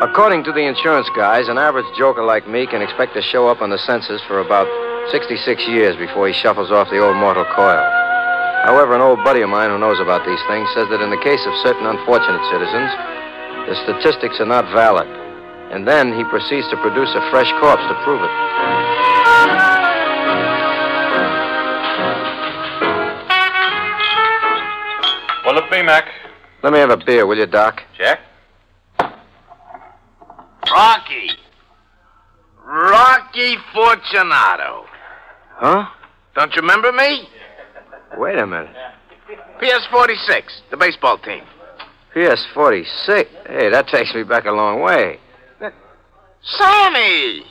According to the insurance guys, an average joker like me can expect to show up on the census for about 66 years before he shuffles off the old mortal coil. However, an old buddy of mine who knows about these things says that in the case of certain unfortunate citizens, the statistics are not valid. And then he proceeds to produce a fresh corpse to prove it. What'll it be, Mac? Let me have a beer, will you, Doc? Check. Rocky Fortunato. Huh? Don't you remember me? Wait a minute. PS-46, the baseball team. PS-46? Hey, that takes me back a long way. Sammy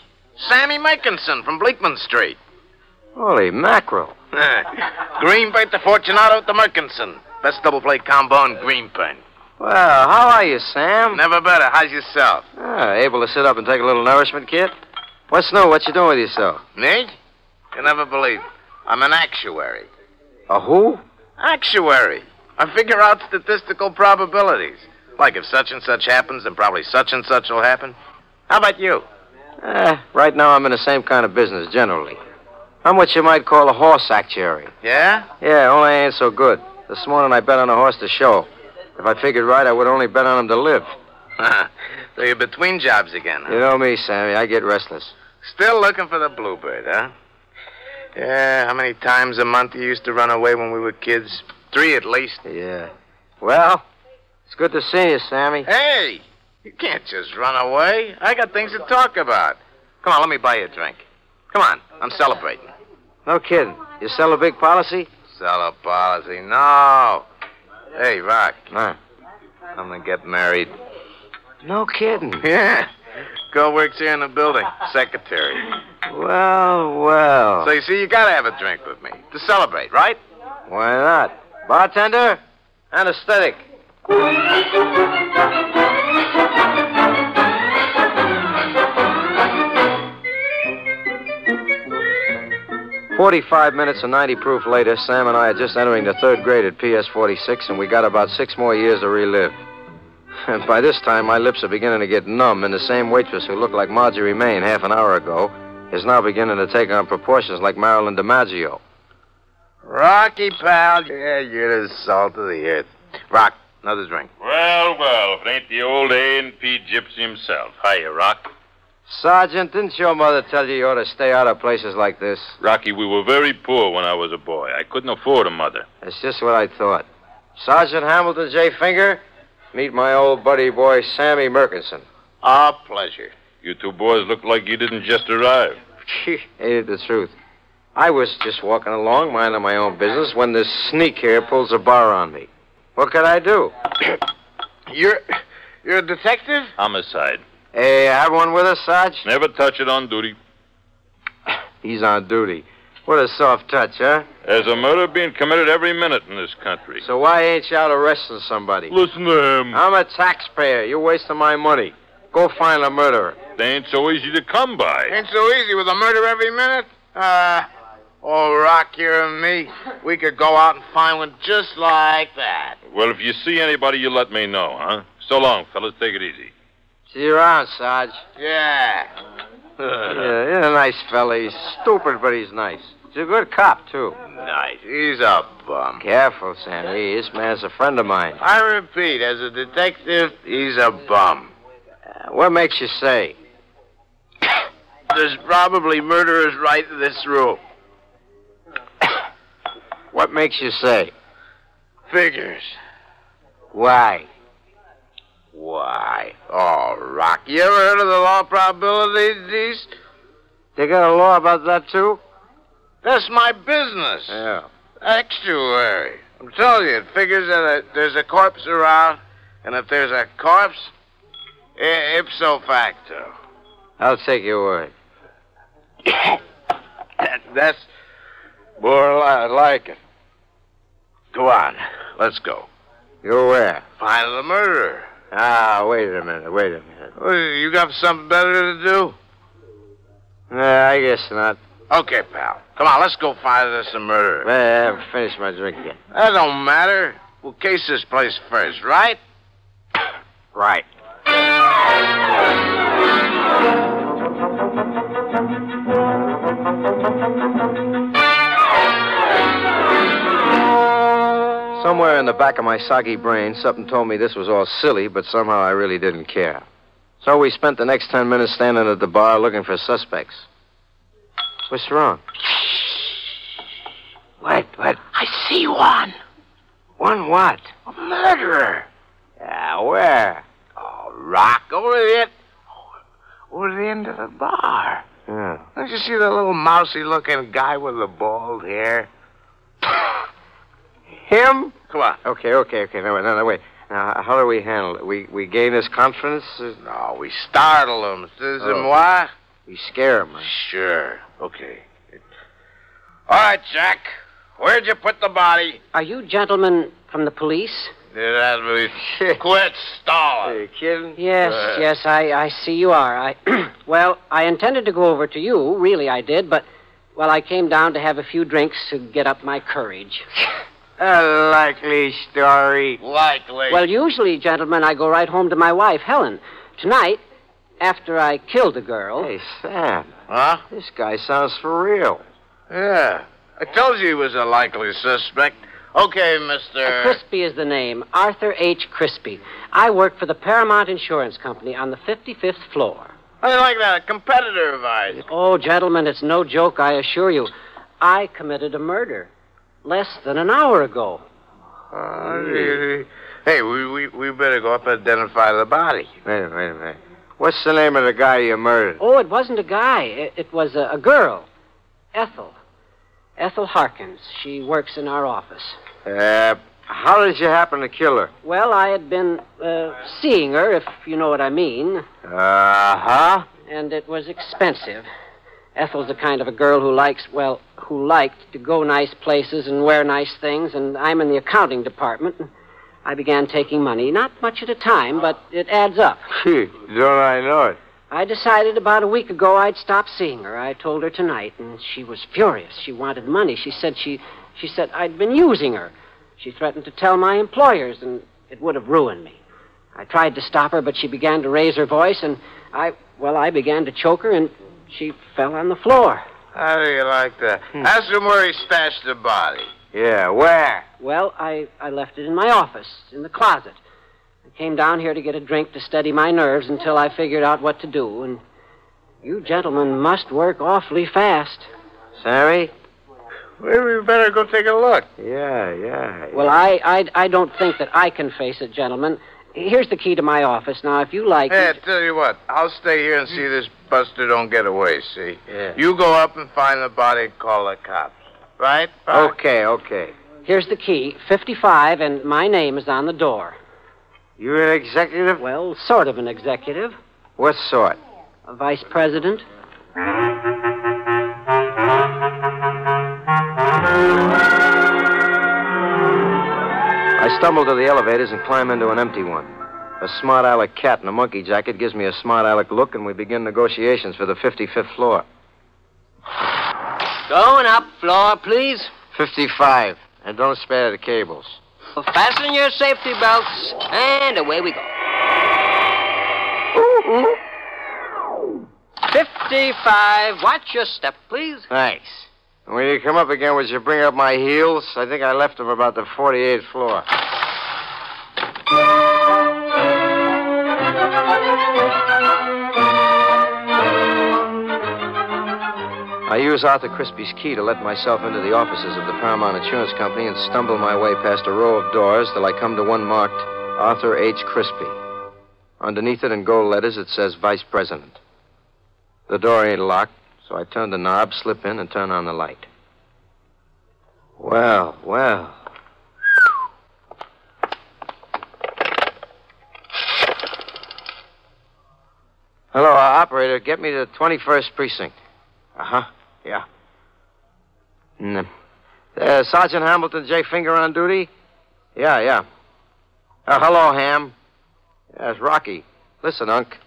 Mickinson from Bleakman Street. Holy mackerel. Green paint to Fortunato to Mickinson. Best double-play combo in green paint. Well, how are you, Sam? Never better. How's yourself? Able to sit up and take a little nourishment, kid? What's new? What you doing with yourself? Me? You never believe. I'm an actuary. A who? Actuary. I figure out statistical probabilities. Like if such and such happens, then probably such and such will happen. How about you? Right now I'm in the same kind of business, generally. I'm what you might call a horse actuary. Yeah? Yeah, only I ain't so good. This morning I bet on a horse to show. If I figured right, I would only bet on him to live. So you're between jobs again, huh? You know me, Sammy. I get restless. Still looking for the bluebird, huh? Yeah, how many times a month you used to run away when we were kids? 3 at least. Yeah. Well, it's good to see you, Sammy. Hey, you can't just run away. I got things to talk about. Come on, let me buy you a drink. Come on, I'm celebrating. No kidding. You sell a big policy? Sell a policy? No. Hey, Rock. Huh? I'm gonna get married. No kidding. Yeah. Girl works here in the building. Secretary. Well. So you see, you gotta have a drink with me. To celebrate, right? Why not? Bartender? Anesthetic. 45 minutes and 90 proof later, Sam and I are just entering the 3rd grade at PS-46, and we got about 6 more years to relive. And by this time, my lips are beginning to get numb, and the same waitress who looked like Marjorie Main half an hour ago is now beginning to take on proportions like Marilyn DiMaggio. Rocky, pal. Yeah, you're the salt of the earth. Rock, another drink. Well, if it ain't the old A&P gypsy himself. Hiya, Rock. Sergeant, didn't your mother tell you ought to stay out of places like this? Rocky, we were very poor when I was a boy. I couldn't afford a mother. That's just what I thought. Sergeant Hamilton J. Finger, meet my old buddy boy, Sammy Murkinson. Our pleasure. You two boys look like you didn't just arrive. Ain't it the truth? I was just walking along, minding my own business, when this sneak here pulls a bar on me. What could I do? You're a detective? Homicide. Hey, have one with us, Sarge? Never touch it on duty. He's on duty. What a soft touch, huh? There's a murder being committed every minute in this country. So why ain't you out arresting somebody? Listen to him. I'm a taxpayer. You're wasting my money. Go find a murderer. They ain't so easy to come by. Ain't so easy with a murder every minute. Rock here and me, we could go out and find one just like that. Well, if you see anybody, you let me know, huh? So long, fellas. Take it easy. See you around, Sarge. Yeah. Yeah, he's a nice fella. He's stupid, but he's nice. He's a good cop, too. Nice. He's a bum. Careful, Sammy. This man's a friend of mine. I repeat, as a detective, he's a bum. What makes you say? There's probably murderers right in this room. What makes you say? Figures. Why? Why? Oh, Rock, you ever heard of the law of probabilities? They got a law about that, too? That's my business. Yeah. Actuary. I'm telling you, it figures that there's a corpse around, and if there's a corpse, ipso facto. I'll take your word. That's more like it. Go on. Let's go. Go where? Find the murderer. Wait a minute. Well, you got something better to do? Nah, I guess not. Okay, pal. Come on, let's go find us a murderer. I haven't finished my drink yet. That don't matter. We'll case this place first, right? Right. the back of my soggy brain, something told me this was all silly, but somehow I really didn't care. So we spent the next 10 minutes standing at the bar looking for suspects. What's wrong? What? I see one. One what? A murderer. Yeah, where? Oh, Rock, over the end of the bar. Yeah. Don't you see the little mousy-looking guy with the bald hair? Him? Come on. Okay. No, wait. Now, how do we handle it? We gain his confidence? No, we startle him. Moi? We scare him. Sure. Okay. All right, Jack. Where'd you put the body? Are you gentlemen from the police? Quit stalling. Are you kidding? Yes, I see you are. Well, I intended to go over to you, really I did, but, well, I came down to have a few drinks to get up my courage. A likely story. Likely. Well, usually, gentlemen, I go right home to my wife, Helen. Tonight, after I killed a girl... Hey, Sam. Huh? This guy sounds for real. Yeah. I told you he was a likely suspect. Okay, Mr. Crispy is the name. Arthur H. Crispy. I work for the Paramount Insurance Company on the 55th floor. I like that. A competitor of ours. Oh, gentlemen, it's no joke, I assure you. I committed a murder less than an hour ago. Hey, we better go up and identify the body. Wait a minute. What's the name of the guy you murdered? Oh, it wasn't a guy. It was a girl. Ethel Harkins. She works in our office. How did you happen to kill her? Well, I had been seeing her, if you know what I mean. Uh-huh. And it was expensive. Ethel's the kind of a girl who liked to go nice places and wear nice things, and I'm in the accounting department. And I began taking money, not much at a time, but it adds up. Gee, don't I know it? I decided about a week ago I'd stop seeing her. I told her tonight, and she was furious. She wanted money. She said I'd been using her. She threatened to tell my employers, and it would have ruined me. I tried to stop her, but she began to raise her voice, and I began to choke her, and she fell on the floor. How do you like that? Ask him where he stashed the body. Yeah, where? Well, I left it in my office, in the closet. I came down here to get a drink to steady my nerves until I figured out what to do, and you gentlemen must work awfully fast. Sammy? Maybe we better go take a look. Yeah. Well, I don't think that I can face it, gentlemen. Here's the key to my office. Now, if you like... Hey, I tell you what. I'll stay here and see this buster don't get away, see? Yeah. You go up and find the body and call the cops. Right? Okay. Here's the key, 55, and my name is on the door. You're an executive? Well, sort of an executive. What sort? A vice president. I stumble to the elevators and climb into an empty one. A smart aleck cat in a monkey jacket gives me a smart aleck look, and we begin negotiations for the 55th floor. Going up, floor, please. 55. And don't spare the cables. Fasten your safety belts, and away we go. 55. Watch your step, please. Thanks. And when you come up again, would you bring up my heels? I think I left them about the 48th floor. I use Arthur Crispy's key to let myself into the offices of the Paramount Insurance Company and stumble my way past a row of doors till I come to one marked Arthur H. Crispy. Underneath it in gold letters, it says Vice President. The door ain't locked, so I turn the knob, slip in, and turn on the light. Well. Hello, operator. Get me to the 21st precinct. Uh-huh. Yeah. Sergeant Hamilton J. Finger on duty? Yeah. Hello, Ham. Yeah, it's Rocky. Listen, Unc.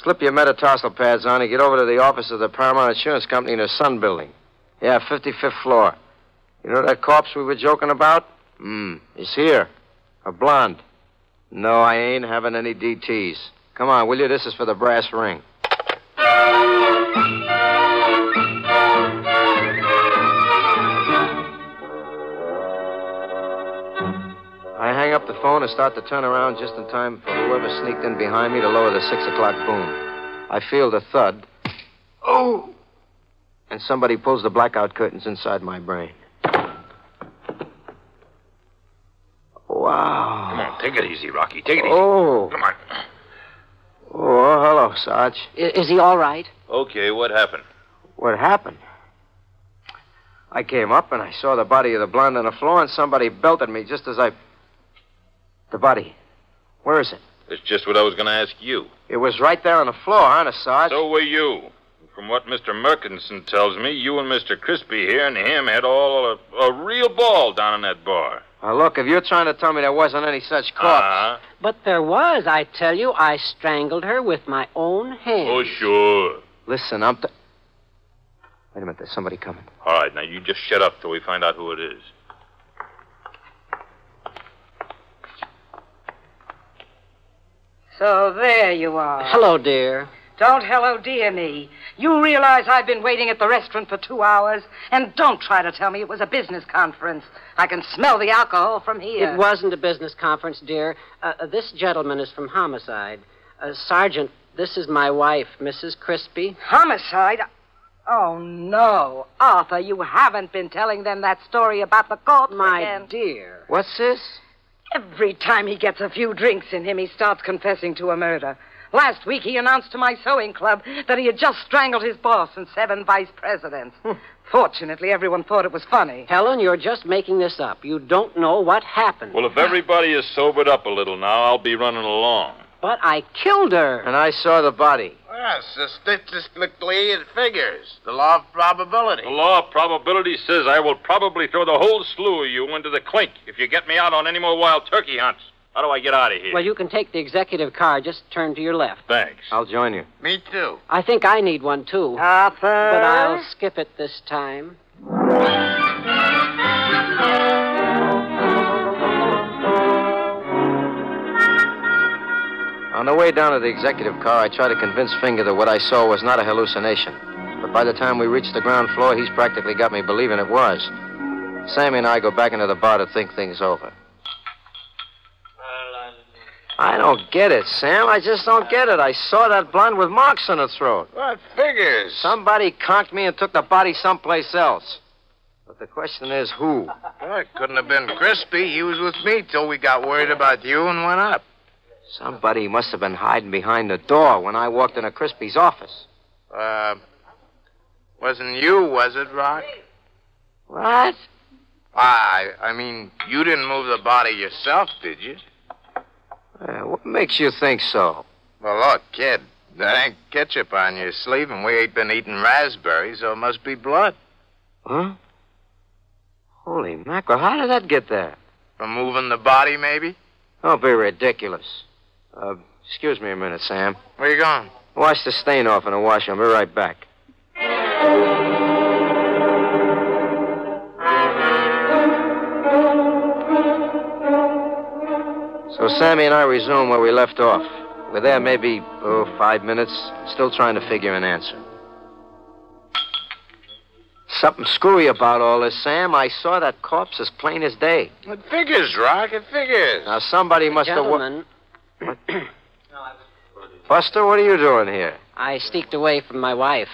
Slip your metatarsal pads on and get over to the office of the Paramount Insurance Company in the Sun Building. Yeah, 55th floor. You know that corpse we were joking about? It's here. A blonde. No, I ain't having any DTs. Come on, will you? This is for the brass ring. off the phone and start to turn around just in time for whoever sneaked in behind me to lower the 6 o'clock boom. I feel the thud. Oh! And somebody pulls the blackout curtains inside my brain. Wow. Come on, take it easy, Rocky. Take it easy. Oh. Come on. Oh, hello, Sarge. Is he all right? Okay, what happened? What happened? I came up and I saw the body of the blonde on the floor, and somebody belted me just as I... The body. Where is it? That's just what I was going to ask you. It was right there on the floor, honest, Sarge. So were you. From what Mr. Merkinson tells me, you and Mr. Crispy here and him had all a real ball down in that bar. Now, look, if you're trying to tell me there wasn't any such corpse... But there was, I tell you. I strangled her with my own hands. Oh, sure. Listen, Wait a minute, there's somebody coming. All right, now you just shut up till we find out who it is. So there you are. Hello, dear. Don't hello dear me. You realize I've been waiting at the restaurant for 2 hours? And don't try to tell me it was a business conference. I can smell the alcohol from here. It wasn't a business conference, dear. This gentleman is from Homicide. Sergeant, this is my wife, Mrs. Crispy. Homicide? Oh, no. Arthur, you haven't been telling them that story about the corpse My again. dear. What's this? Every time he gets a few drinks in him, he starts confessing to a murder. Last week, he announced to my sewing club that he had just strangled his boss and 7 vice presidents. Fortunately, everyone thought it was funny. Helen, you're just making this up. You don't know what happened. Well, if everybody is sobered up a little now, I'll be running along. But I killed her. And I saw the body. Well, statistically, it figures. The law of probability. The law of probability says I will probably throw the whole slew of you into the clink if you get me out on any more wild turkey hunts. How do I get out of here? Well, you can take the executive car. Just turn to your left. Thanks. I'll join you. Me too. I think I need one, too. Arthur? But I'll skip it this time. On the way down to the executive car, I tried to convince Finger that what I saw was not a hallucination. But by the time we reached the ground floor, he's practically got me believing it was. Sammy and I go back into the bar to think things over. I don't get it, Sam. I just don't get it. I saw that blonde with marks on her throat. What figures? Somebody conked me and took the body someplace else. But the question is, who? Well, it couldn't have been Crispy. He was with me till we got worried about you and went up. Somebody must have been hiding behind the door when I walked into Crispy's office. Wasn't you, was it, Rock? What? I mean, you didn't move the body yourself, did you? What makes you think so? Well, look, kid, that ain't ketchup on your sleeve, and we ain't been eating raspberries, so it must be blood. Huh? Holy mackerel, how did that get there? From moving the body, maybe? Don't be ridiculous. Excuse me a minute, Sam. Where you going? Wash the stain off in the washer. I'll be right back. So Sammy and I resume where we left off. We're there maybe, 5 minutes, still trying to figure an answer. Something screwy about all this, Sam. I saw that corpse as plain as day. It figures, Rock. It figures. Now, somebody must have... Gentlemen, What? Buster, what are you doing here? I sneaked away from my wife.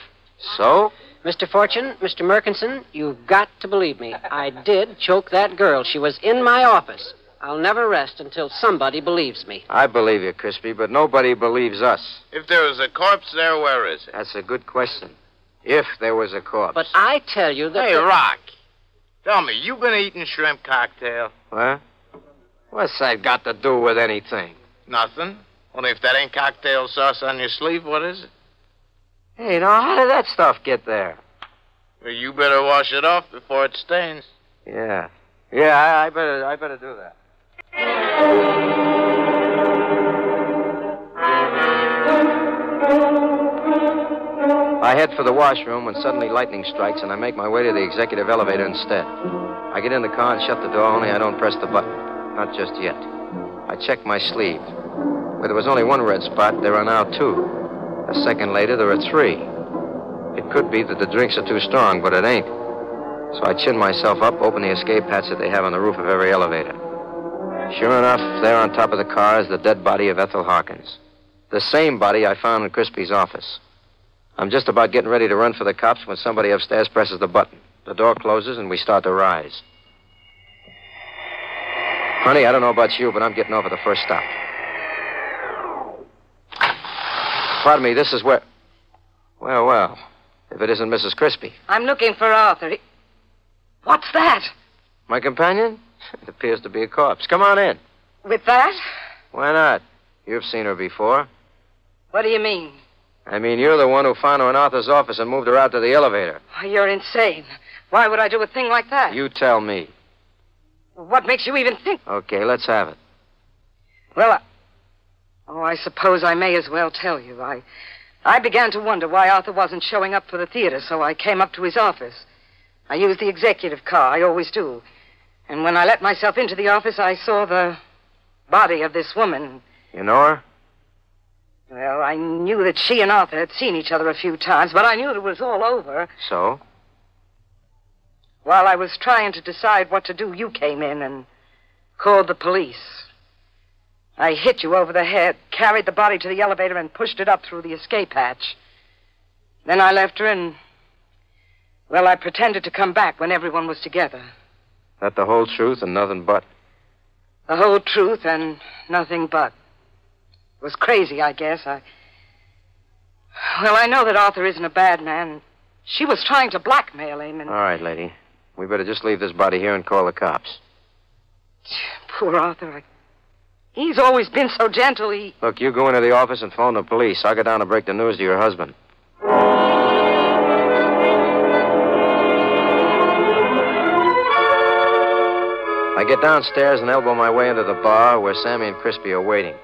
So? Mr. Fortune, Mr. Merkinson, you've got to believe me. I did choke that girl. She was in my office. I'll never rest until somebody believes me. I believe you, Crispy, but nobody believes us. If there was a corpse there, where is it? That's a good question. If there was a corpse. But I tell you that... Hey, Rock. Tell me, you been eating shrimp cocktail? What? What's that got to do with anything? Nothing. Only if that ain't cocktail sauce on your sleeve, what is it? Hey, now, how did that stuff get there? Well, you better wash it off before it stains. Yeah. Yeah, I better do that. I head for the washroom when suddenly lightning strikes and I make my way to the executive elevator instead. I get in the car and shut the door, only I don't press the button. Not just yet. I check my sleeve. Where there was only one red spot, there are now 2. A second later, there are 3. It could be that the drinks are too strong, but it ain't. So I chin myself up, open the escape hatch that they have on the roof of every elevator. Sure enough, there on top of the car is the dead body of Ethel Harkins. The same body I found in Crispy's office. I'm just about getting ready to run for the cops when somebody upstairs presses the button. The door closes and we start to rise. Honey, I don't know about you, but I'm getting off at the first stop. Pardon me, this is where... Well, if it isn't Mrs. Crispy. I'm looking for Arthur. What's that? My companion? It appears to be a corpse. Come on in. With that? Why not? You've seen her before. What do you mean? I mean, you're the one who found her in Arthur's office and moved her out to the elevator. Oh, you're insane. Why would I do a thing like that? You tell me. What makes you even think? Okay, let's have it. Well, I suppose I may as well tell you. I began to wonder why Arthur wasn't showing up for the theater, so I came up to his office. I used the executive car. I always do. And when I let myself into the office, I saw the body of this woman. You know her? Well, I knew that she and Arthur had seen each other a few times, but I knew it was all over. So? While I was trying to decide what to do, you came in and called the police. I hit you over the head, carried the body to the elevator, and pushed it up through the escape hatch. Then I left her and... Well, I pretended to come back when everyone was together. That the whole truth and nothing but? The whole truth and nothing but. It was crazy, I guess. Well, I know that Arthur isn't a bad man. She was trying to blackmail him and... All right, lady. We better just leave this body here and call the cops. Poor Arthur. He's always been so gentle, Look, you go into the office and phone the police. I'll go down and break the news to your husband. I get downstairs and elbow my way into the bar where Sammy and Crispy are waiting.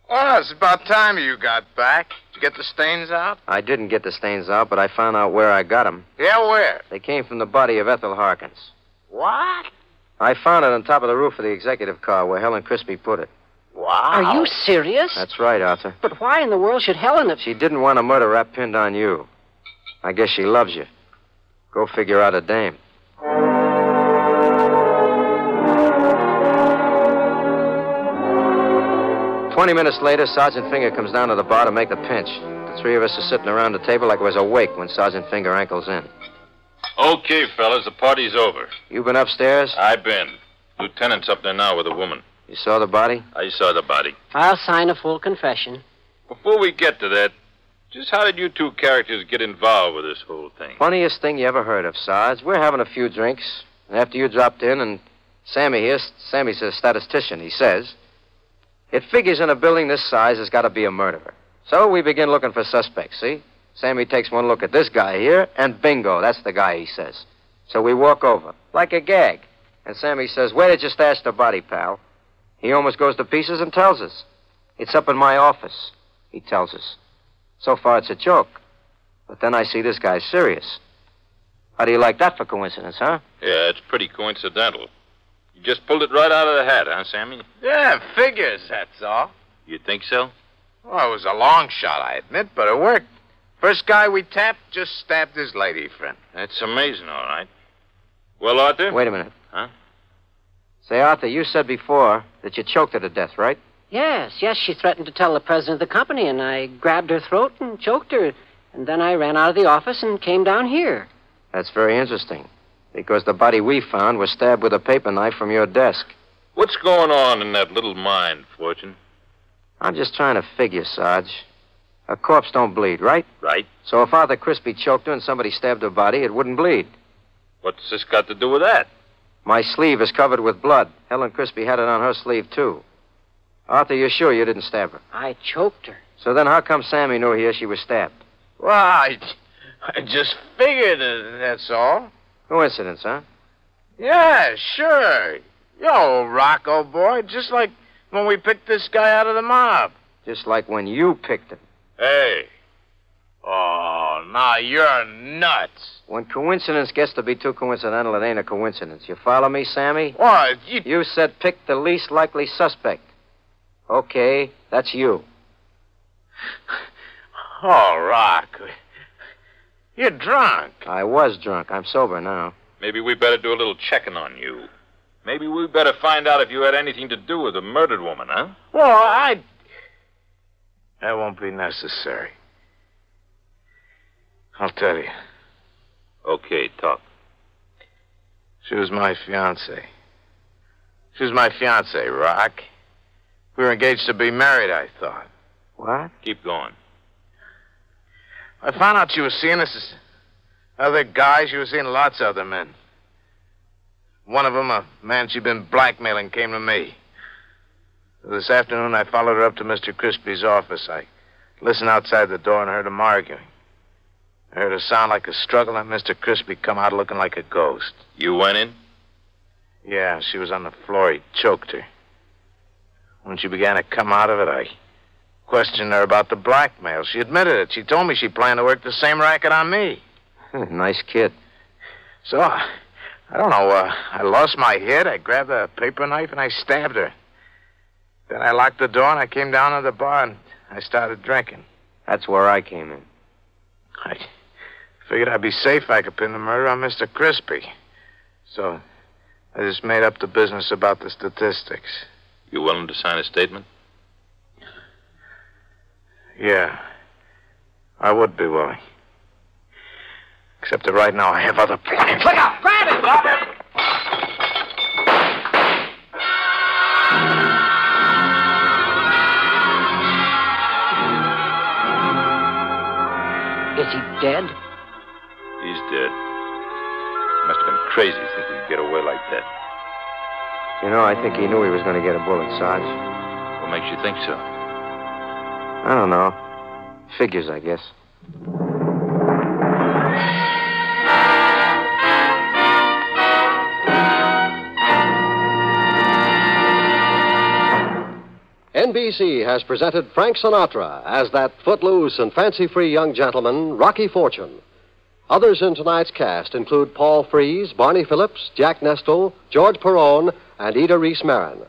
Oh, it's about time you got back. Did you get the stains out? I didn't get the stains out, but I found out where I got them. Yeah, where? They came from the body of Ethel Harkins. What? I found it on top of the roof of the executive car where Helen Crispy put it. Wow. Are you serious? That's right, Arthur. But why in the world should Helen have... She didn't want a murder rap pinned on you. I guess she loves you. Go figure out a dame. "20 minutes later, Sergeant Finger comes down to the bar to make the pinch. The three of us are sitting around the table like it was a wake when Sergeant Finger ankles in. Okay, fellas, the party's over. You been upstairs? I've been. Lieutenant's up there now with a woman. You saw the body? I saw the body. I'll sign a full confession. Before we get to that, just how did you two characters get involved with this whole thing? Funniest thing you ever heard of, Sarge. We're having a few drinks. And after you dropped in, and Sammy's a statistician, he says. It figures in a building this size there's got to be a murderer. So we begin looking for suspects, see? Sammy takes one look at this guy here, and bingo, that's the guy, he says. So we walk over, like a gag. And Sammy says, "Where did you stash the body, pal?" He almost goes to pieces and tells us. "It's up in my office," he tells us. So far, it's a joke. But then I see this guy's serious. How do you like that for coincidence, huh? Yeah, it's pretty coincidental. You just pulled it right out of the hat, huh, Sammy? Yeah, figures, that's all. You think so? Well, it was a long shot, I admit, but it worked. First guy we tapped just stabbed his lady friend. That's amazing, all right. Well, Arthur? Wait a minute. Huh? Say, Arthur, you said before that you choked her to death, right? Yes, she threatened to tell the president of the company, and I grabbed her throat and choked her. And then I ran out of the office and came down here. That's very interesting, because the body we found was stabbed with a paper knife from your desk. What's going on in that little mind, Fortune? I'm just trying to figure, Sarge. A corpse don't bleed, right? Right. So if Arthur Crispy choked her and somebody stabbed her body, it wouldn't bleed. What's this got to do with that? My sleeve is covered with blood. Helen Crispy had it on her sleeve, too. Arthur, you're sure you didn't stab her? I choked her. So then how come Sammy knew here she was stabbed? Well, I just figured that's all. Coincidence, huh? Yeah, sure. Yo, Rocco, boy, just like when we picked this guy out of the mob. Just like when you picked him. Hey. Oh, now you're nuts. When coincidence gets to be too coincidental, it ain't a coincidence. You follow me, Sammy? What? You said pick the least likely suspect. Okay, that's you. Oh, Rock. You're drunk. I was drunk. I'm sober now. Maybe we better do a little checking on you. Maybe we better find out if you had anything to do with the murdered woman, huh? Well, that won't be necessary. I'll tell you. Okay, talk. She was my fiancée. She was my fiancée, Rock. We were engaged to be married, I thought. What? Keep going. I found out she was seeing this other guy. She was seeing lots of other men. One of them, a man she'd been blackmailing, came to me. This afternoon, I followed her up to Mr. Crispy's office. I listened outside the door and heard them arguing. I heard a sound like a struggle, and Mr. Crispy come out looking like a ghost. You went in? Yeah, she was on the floor. He choked her. When she began to come out of it, I questioned her about the blackmail. She admitted it. She told me she planned to work the same racket on me. Nice kid. So, I don't know. I lost my head. I grabbed a paper knife and I stabbed her. Then I locked the door and I came down to the bar and I started drinking. That's where I came in. I figured I'd be safe if I could pin the murder on Mr. Crispy. So, I just made up the business about the statistics. You willing to sign a statement? Yeah, I would be willing. Except that right now I have other plans. Look out! Grab him! Grab him! Is he dead? He's dead. Must have been crazy to think he'd get away like that. You know, I think he knew he was going to get a bullet, Sarge. What makes you think so? I don't know. Figures, I guess. NBC has presented Frank Sinatra as that footloose and fancy-free young gentleman, Rocky Fortune. Others in tonight's cast include Paul Frees, Barney Phillips, Jack Nestle, George Perone, and Ida Reese Marin.